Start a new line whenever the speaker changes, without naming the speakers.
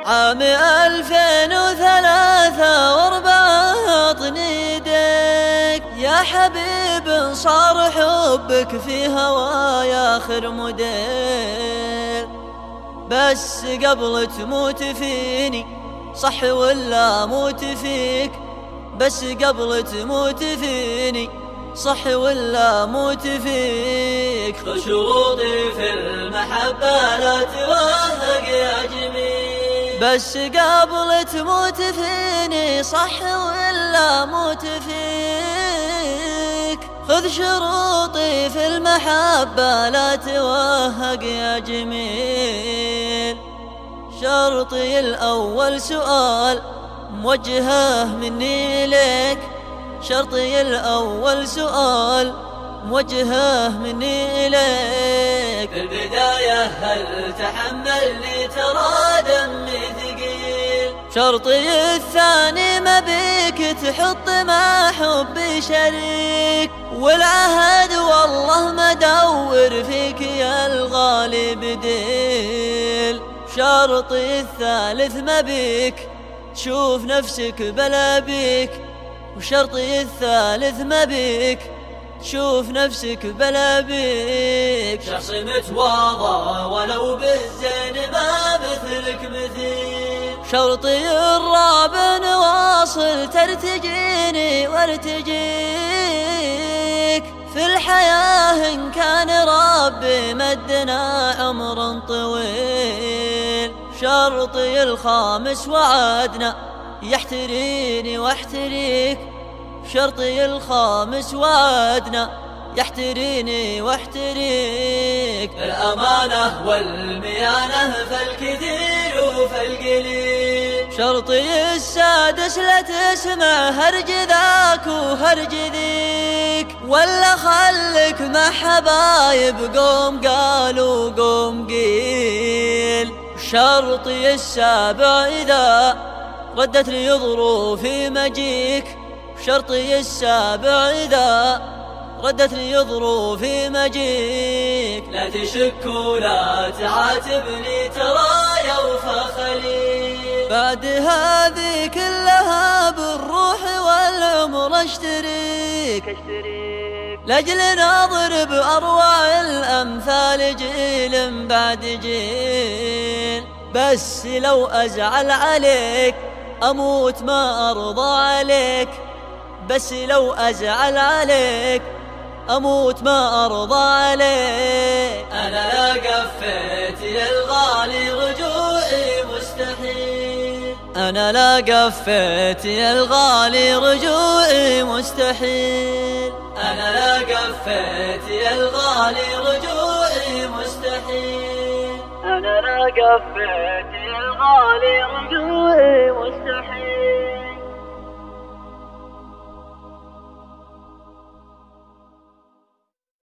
عام 2003 ورباط نيدك يا حبيب، صار حبك في هواي آخر موديل. بس قبل تموت فيني صح ولا موت فيك؟ بس قبل تموت فيني صح ولا موت فيك؟ خذ شروطي في المحبة لا توهق يا جميل. بس قبل تموت فيني صح ولا موت فيك؟ خذ شروطي في المحبة لا توهق يا جميل. شرطي الأول سؤال موجهه مني لك، شرطي الأول سؤال موجهه مني إليك.
في البداية هل تحملني ترى دمي ثقيل؟
شرطي الثاني ما بيك تحط مع حبي شريك، والعهد والله ما دور فيك يا الغالي بديل. شرطي الثالث ما بيك تشوف نفسك بلا بيك، وشرطي الثالث ما بيك تشوف نفسك بلا بيك.
شخص متواضع ولو بالزين ما مثلك مثيل.
شرطي الرابع نواصل ترتجيني وارتجيك، في الحياة إن كان ربي مدنا عمر طويل. شرطي الخامس وعدنا يحتريني واحتريك، شرطي الخامس وعدنا يحتريني واحتريك.
الأمانة والميانة فالكثير فالقليل.
شرطي السادس لا تسمع هرج ذاك وهرج ذيك، ولا خلك مع حبايب قوم قالوا قوم قيل. شرطي السابع إذا ردت لي ظروفي مجيك، شرطي السابع إذا ردت لي ظروفي مجيك.
لا تشك ولا تعاتبني ترى يوفى خليل.
بعد هذه كلها بالروح والعمر اشتريك، لاجل نضرب أروع الأمثال جيل بعد جيل. بس لو أزعل عليك أموت ما أرضى عليك، بس لو أزعل عليك أموت ما أرضى عليك.
أنا لا قفيت يا الغالي رجوعي مستحيل.
أنا لا قفيت يا الغالي رجوعي مستحيل.
أنا لا قفيت يا الغالي رجوعي مستحيل.
أنا لا قفيت يا الغالي رجوعي